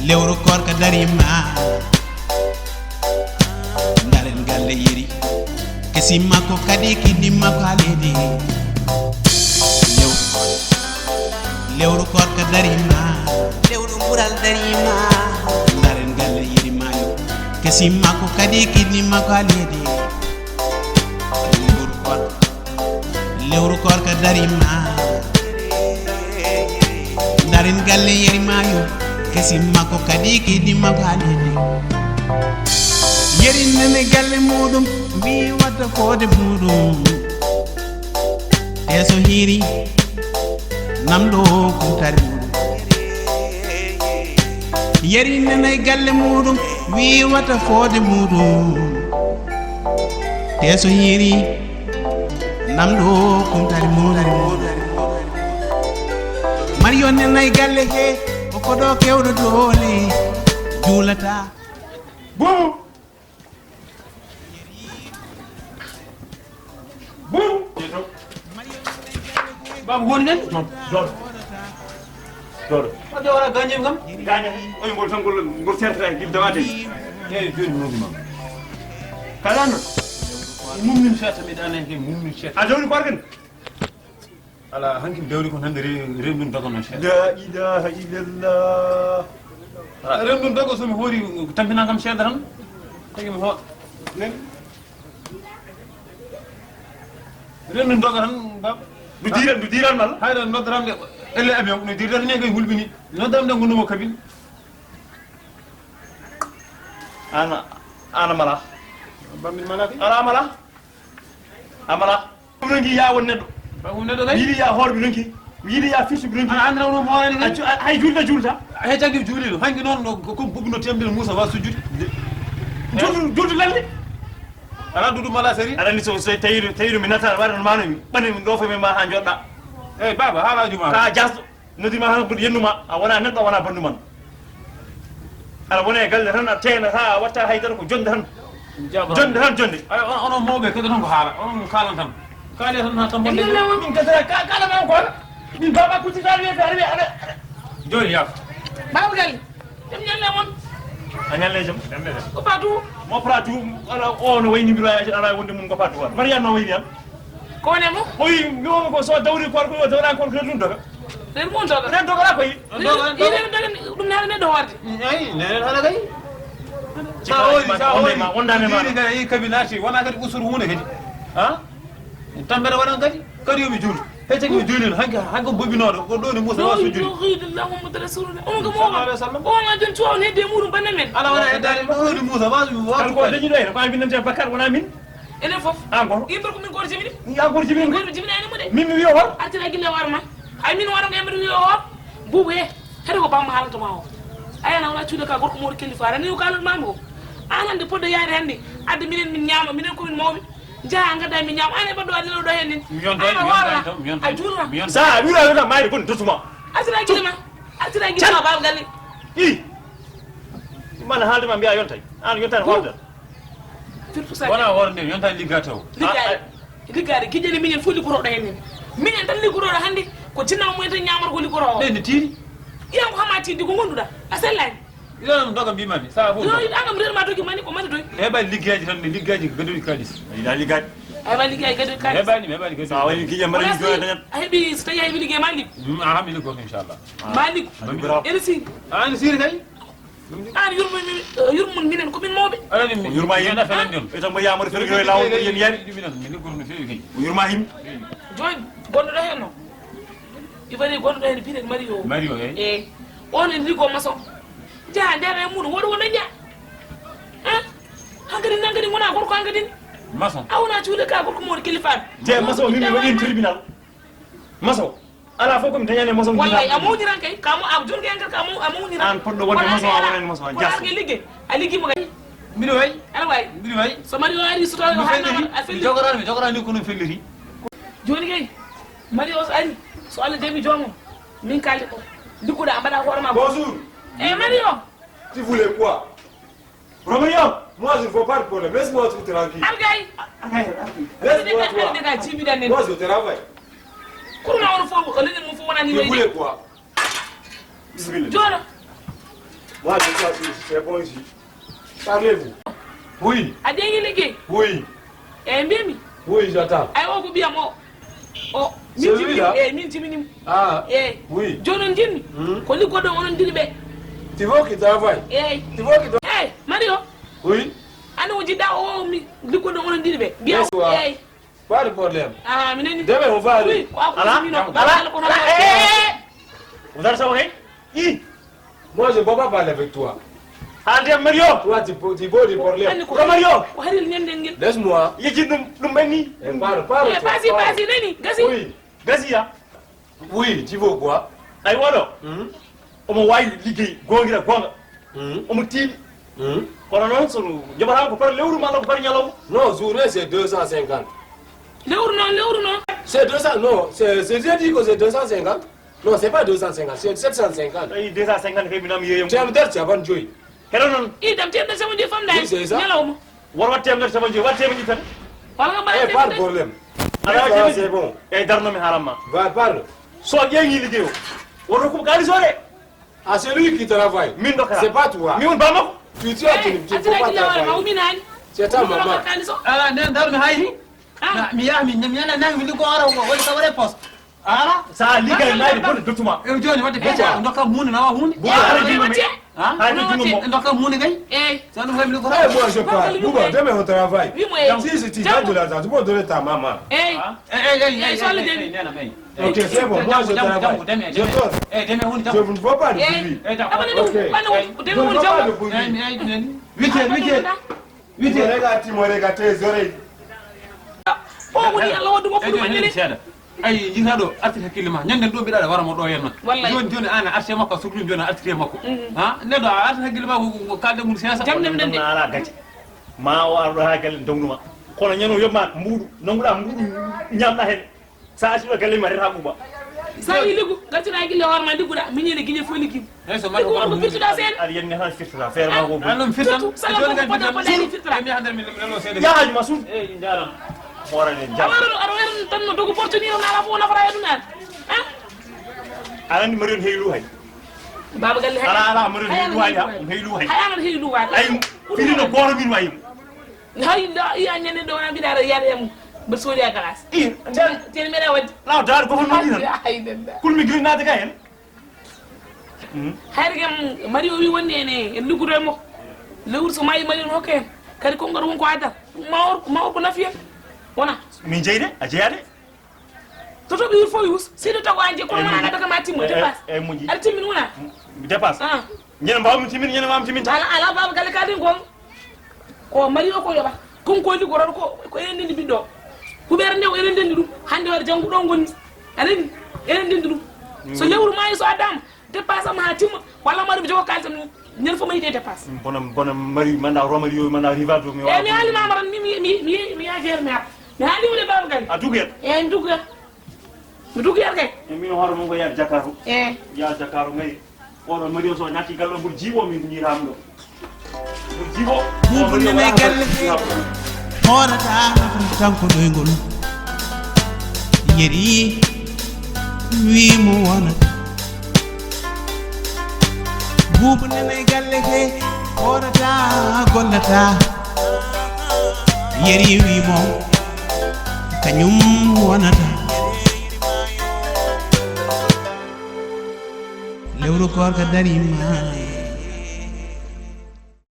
lewru korka darima ndaren galle yeri kesi makko kadi kiddi makko haledi lewru korka darima lewru bural darima ndaren galle yeri mayo kesi makko kadi kiddi makko haledi lewru korka darima ndaren galle yeri mayo kesi makko kadi kiddi makko haledi yeri nene galle mudum bi wata fode mudum eso hiri namdo kuntari mudum yeri nene galle mudum wi wata fode mudum eso hiri namdo kuntari mudum Mario nene galle he o kodo kewdo dole julata Boum! Boum! Bam gonden? Dor. Ade wala ganjem kam? Ganya. Oy ngol tan ngol serta gib dawate. Hey, joni nogi mam. Kalano. Mummin shata mi dane ke mummin shata. A joni barken. Ala hanki dawli ko hande remdun dago non shata. La ilaha illallah. Remdun dago so mi hori tampina kam shata tan. Tagi mi ho. Nen. Remdun dago tan bab. Du diran mal. Hayda nodram de elle abion no dirda ne kay hulbini. Nodram de ngunumo kabin. Ana mala. Bammin manati. Ana mala. Amala. Ngi ya won neddo. Ba hunde do kay. Yidi ya horbi ngi. Yidi ya fisu ngi. Ana andra no mo en. Hay julta. Hay tangi julilo. Hangi non ko bugno tembel Musa wa sujudi. Jultu lalle. Ala dudu mala seri. Ala ni so tayiru mi nata waran manu mi. Bani mi do fa mi ma han jodda. Eh baba hala juma. Ka jas no di ma han bud yennuma a wana neddo wana bandu man. Ala wona galle tan a teena ha watta haydar ko jonde tan. Jonde. Ay ono mawbe ko don ko hala. Ono kalan tan. Kale tan ha tan bonde. Min kadara kala ma ko. Min baba kuti dal we darbe ala. Joni yak. Babu gal. Dem ñalle won. Anyalle jam. Ko patu. Mo pratu ala ono wayni biro ala wonde mun ko patu war. Mariya no wayni am. Ko ne mo? Oy ngoma ko so dawri ko dawra ko dum daga. Ren mo doga. Ren doga koy. Ire daga dum na ne do warde. Ay ne hala gay. Ma ondane ma. Ni ga yi kabinati wana gadi usur hunde gadi. Ha? Tambere wana gadi. Kadi yomi jul. Hete ko julil hanga bobinodo ko do ni Musa wa sujudi. Allahumma rasulullah. O ngo mo. O nga den tuwa ne de murum banne men. Ala wana edani do ni Musa wa ko dañu doy ko am binante Bakar wana min. Ene fof. Encore. Ibro ko min gor jibini. Ya gor jibini. Gor jibini ani mo de. Min mi wiyo war. Artina gille warma. Ay min waram embe wiyo war. Bubu he. Hede ko bamma halanto ma o. Ayana wala cuude ka gorko mo kilifa ni ko kalan mambo. Anande poddo yaade hande. Adde minen min nyaama minen ko min mawbe. Jaa ngada min nyaama ane baddo adde do hen ni. Ay jurma. Sa wiira wiira mayri kon dutuma. Artina gille ma. Artina gille ma bab galle. Man haalde ma mbiya yontay. An yontan horda. wana wornde yonta ligga taw. Liggade kijjani minen fu ligoro do hen ni. Minen tan ligoro do hande ko jinnaw mo tan nyaamar ko ligoro o. Ne tiri. Iyam ko hamati di ko gonduda. Asellani. Idan doga bimami sa fu. Yo angam reer ma dogi mani ko mani doy. Heba liggaji tan ni liggaji gadori kalis. Ila liggaji. Ay ba liggay gadori kalis. Heba ni gadori. Sa wani kije mari liggay tan. Ay bi sta yay bi liggay malik. Aha mi liggo inshallah. Malik. Elsi. An sir kay. An yurmun minen ko min mawbe. Ala ni Yurma yena felen don. Eta mo yamar fer yoy lawo yen yari. Mi liggo no fewi kay. Yurma him. Joy gondo do hen no. Ibari gondo do hen bi Mario. Eh. On en ligo maso. Ja ndare mudu wodo wona ja. Hangari nangari wona gorko hangari. Mason. Awna cuude ka gorko mo kilifan. Te maso min mi wadi tribunal. Maso. Ala fo ko mi dañane maso. Wallahi amudi ran kay kamo am jonge ngal kamo amudi ran. An poddo wonde maso wona maso jas. Wala ligge. A liggi mo gay. Mbiɗo way ala way mbiɗo way so Mario ari so tawi mi jogorani ko no felliri joni kay Mario so ari so Allah jami jomo min kalli ko dikuda ambada horma bonjour Mario tu voulais quoi Romeo moi je ne veux pas de problème laisse-moi tout tranquille algay laisse-moi toi moi je travaille kurna on fo ko lenen mo fo wona ni tu voulais quoi bismillah jona Moi, je crois que c'est bon ici. Parlez-vous. Oui. a dengi liggéey Oui. mbimi Oui, j'attends. ay o ko biyam o Celui-là? min timinim Ah, oui. jonon jinmi ko liggoɗo onon dili ɓe Tu veux qu'il travaille? Tu veux qu'il travaille? mario Oui. ane o jiɗɗa o mi liggoɗo onon dili ɓe biya Pas de problème. mineni Demain, on va aller. Vous allez savoir, Moi, je ne peux pas parler avec toi. Allez, Mario. Toi, tu peux du problème. Mario. Laisse-moi. Parle. Vas-y, nani, gazi. Oui. Gazi, hein? Oui, tu veux quoi? Ay walo. On m'a waï ligué, gongira, gonga. On me tire. On a non solo. Je vais aller pour l'euro, mal pour l'euro. Non, journée, c'est 250. L'euro non. C'est 200, non. J'ai dit que c'est 250. Non, c'est pas 250, c'est 750. 250, c'est bien mieux. Tu as me dit, tu as pas de joie. Hello, non. Idam tienda sama je fam dai. Oui, c'est ça. Warwa temgal sama je, warwa temgal tan. Wala nga Eh, pas de problème. Alors, c'est bon. Eh, darno mi harama. Va, parle. So yengi ligéo. Wono ko gali sore. Ah, c'est lui qui travaille. C'est pas toi. Mi won bamako. Tu peux pas travailler. C'est ta maman. ala nden dar mi hayni mi yaha mi ñana nang mi ligo ara woni ka wore poste ala Sa ligay nayi bon dottuma. e joni wadde becca ndokka hunde nawa hunde ndokka hunde kay ça nous fait ligo Eh, moi, je parle. Bouba, demain, on travaille. Si tu as de l'argent, tu peux donner ta maman. Ok, c'est bon. Moi, je travaille. Je donne. Je ne vois pas de bruit. Je ne vois pas de bruit. 8 heures. Regarde, tu me regardes tes oreilles. ay jitaɗo arti hakkille ma ñanden ɗo mbiɗaɗa waramo ɗo henna joni an a arti makko sohli joni a artiri makko neɗɗo a arti hakkille ma ko kalde mum sensa ala gaji ma o arɗo ha galle dongnuma kono ñano yobma mbuuɗu nonguɗa mbuuɗu ñamɗa hen sa asiɓa galle ma reta ɓuuɓa sa yi liggu gaccita guille hoorema ligguɗa miñede guiñe fo liggim ko firtuɗa sen aɗa yenni tan firtata feere ma ko anum firtan poɗani firtata mi yahandar mi lelo seeɗa yahaji ma suud jaram morane jam aɗa weran tan no dogo portenir o nala fo nafara e ɗumen aɗa andi marion heylu hay baba galle ala marion heylu hay heylu hay hayagal heylu wa ay firino goto min wayim hay iya ñande ɗo na mbiɗa yaade em mbeɗa soodi a glace ten mbeɗa wadde law daaro gofon moƴƴi tan ay denda kulmi grinade ka hen hayre kam mari o wi wonde ene en liggudo e makko lewru so mayi mari hokke hen kadi konngol wonko addata mawor ko nafiyen wona min jeyde a jeyade toto ɓe fo yus sido tago anje kono wona daga ma timmo dépasse e moƴƴi aɗa timmin wona dépasse ñene mbawmi timin ñene mami timin ala baba galle kadin gon ko mari o ko yoɓa konko liggoroɗo ko enen ndendi ɓiɗɗo huɓere nde o enen ndendi ɗum hande waɗa janggo ɗo gonni anani enen ndendi ɗum so lewru mayi so addama dépasse am ha timma walla maɗa mi jogo kalisam ñande fo mayide dépasse bona mari manda romari yo manda rivado mi mi haalima maran mi yajere mi ar mi haali wude baba galle a duguyat mi duguyat mi duguyat kay min hoore mon ko yaade jakaru ya jakaru ngayi oɗo mari o so ñatti galle mboɗo jiiɓo min jiiram ɗo mboɗo jiiɓo buubunene galle hoorata nafata tanko ɗoygol yeri wimo wonata buubunene galle ke hoorata gollata yeri wimo kañum wonata lewru korka darima